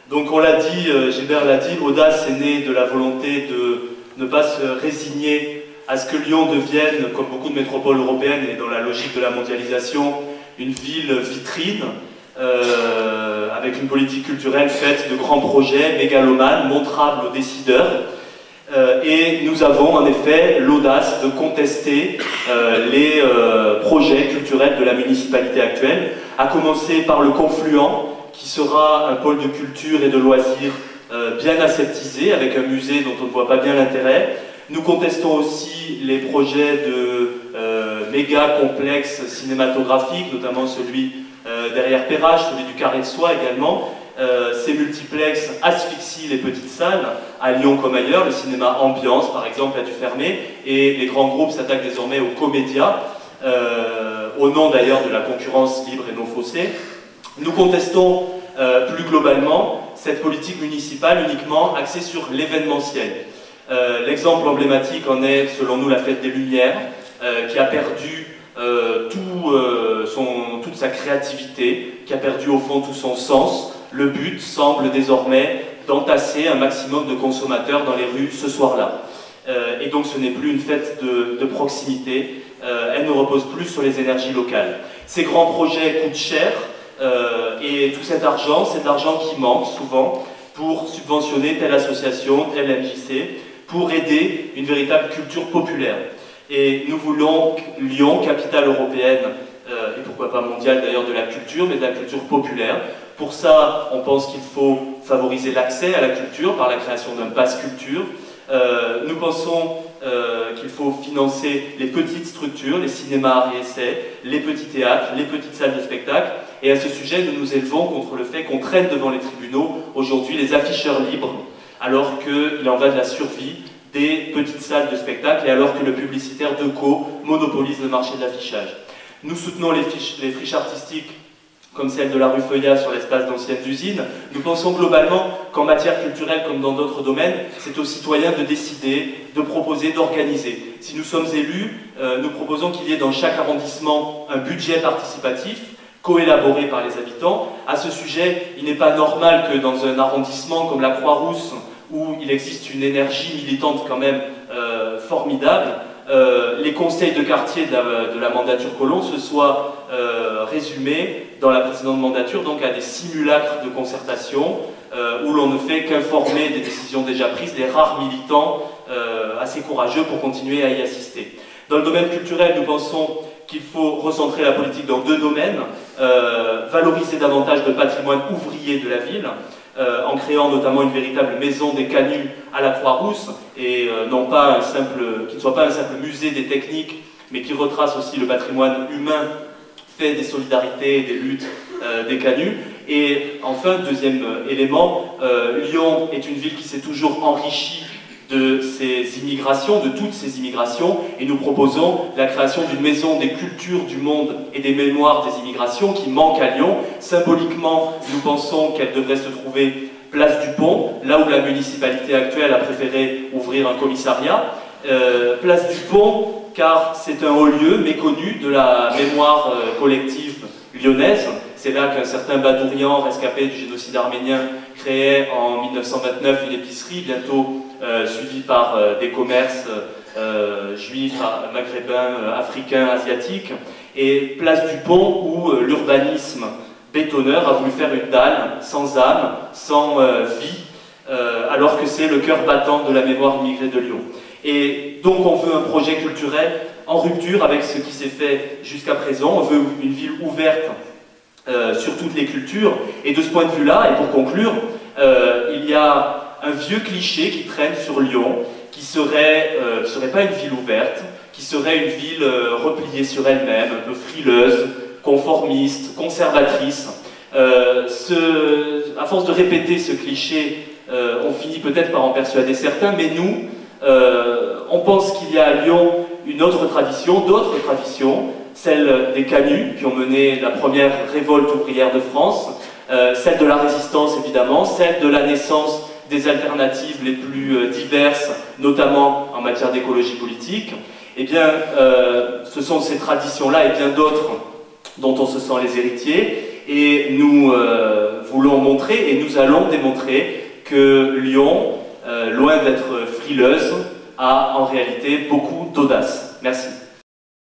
Donc on l'a dit, Gilbert l'a dit, Audace est né de la volonté de ne pas se résigner à ce que Lyon devienne, comme beaucoup de métropoles européennes et dans la logique de la mondialisation, une ville vitrine, avec une politique culturelle faite de grands projets, mégalomanes, montrables aux décideurs. Et nous avons en effet l'audace de contester les projets culturels de la municipalité actuelle, à commencer par le Confluent, qui sera un pôle de culture et de loisirs bien aseptisé, avec un musée dont on ne voit pas bien l'intérêt. Nous contestons aussi les projets de méga complexes cinématographiques, notamment celui derrière Perrache, celui du Carré de Soie également. Ces multiplexes asphyxient les petites salles, à Lyon comme ailleurs. Le cinéma Ambiance, par exemple, a dû fermer, et les grands groupes s'attaquent désormais aux comédias, au nom d'ailleurs de la concurrence libre et non faussée. Nous contestons plus globalement cette politique municipale uniquement axée sur l'événementiel. L'exemple emblématique en est, selon nous, la Fête des Lumières, qui a perdu toute sa créativité, qui a perdu au fond tout son sens. Le but semble désormais d'entasser un maximum de consommateurs dans les rues ce soir-là. Et donc ce n'est plus une fête de proximité, elle ne repose plus sur les énergies locales. Ces grands projets coûtent cher, et tout cet argent, c'est de l'argent qui manque souvent pour subventionner telle association, telle MJC, pour aider une véritable culture populaire. Et nous voulons Lyon, capitale européenne, et pourquoi pas mondiale d'ailleurs de la culture, mais de la culture populaire. Pour ça, on pense qu'il faut favoriser l'accès à la culture par la création d'un pass culture. Nous pensons qu'il faut financer les petites structures, les cinémas arts et essais, les petits théâtres, les petites salles de spectacle. Et à ce sujet, nous nous élevons contre le fait qu'on traîne devant les tribunaux aujourd'hui les afficheurs libres, alors qu'il en va de la survie des petites salles de spectacle et alors que le publicitaire Deco monopolise le marché de l'affichage. Nous soutenons les friches artistiques comme celle de la rue Feuillat sur l'espace d'anciennes usines. Nous pensons globalement qu'en matière culturelle comme dans d'autres domaines, c'est aux citoyens de décider, de proposer, d'organiser. Si nous sommes élus, nous proposons qu'il y ait dans chaque arrondissement un budget participatif, coélaboré par les habitants. À ce sujet, il n'est pas normal que dans un arrondissement comme la Croix-Rousse, où il existe une énergie militante quand même formidable, les conseils de quartier de la mandature Collomb se soient résumés dans la précédente mandature donc à des simulacres de concertation où l'on ne fait qu'informer des décisions déjà prises, des rares militants assez courageux pour continuer à y assister. Dans le domaine culturel, nous pensons qu'il faut recentrer la politique dans deux domaines, valoriser davantage le patrimoine ouvrier de la ville, en créant notamment une véritable maison des canuts à la Croix-Rousse, et non pas qui ne soit pas un simple musée des techniques, mais qui retrace aussi le patrimoine humain fait des solidarités et des luttes des canuts. Et enfin, deuxième élément, Lyon est une ville qui s'est toujours enrichie de ces immigrations, de toutes ces immigrations, et nous proposons la création d'une maison des cultures du monde et des mémoires des immigrations qui manque à Lyon. Symboliquement, nous pensons qu'elle devrait se trouver place du Pont, là où la municipalité actuelle a préféré ouvrir un commissariat. Place du Pont, car c'est un haut lieu méconnu de la mémoire collective lyonnaise. C'est là qu'un certain Badourian, rescapé du génocide arménien, créait en 1929 une épicerie, bientôt suivie par des commerces juifs, maghrébins, africains, asiatiques. Et place du Pont où l'urbanisme bétonneur a voulu faire une dalle sans âme, sans vie, alors que c'est le cœur battant de la mémoire immigrée de Lyon. Et donc on veut un projet culturel en rupture avec ce qui s'est fait jusqu'à présent. On veut une ville ouverte sur toutes les cultures. Et de ce point de vue-là, et pour conclure, il y a un vieux cliché qui traîne sur Lyon, qui serait pas une ville ouverte, qui serait une ville repliée sur elle-même, un peu frileuse, conformiste, conservatrice. À force de répéter ce cliché, on finit peut-être par en persuader certains, mais nous, on pense qu'il y a à Lyon une autre tradition, d'autres traditions, celle des canuts qui ont mené la première révolte ouvrière de France, celle de la résistance évidemment, celle de la naissance des alternatives les plus diverses, notamment en matière d'écologie politique. Eh bien, ce sont ces traditions-là et bien d'autres dont on se sent les héritiers. et nous voulons montrer, et nous allons démontrer que Lyon, loin d'être frileuse, a en réalité beaucoup d'audace. Merci.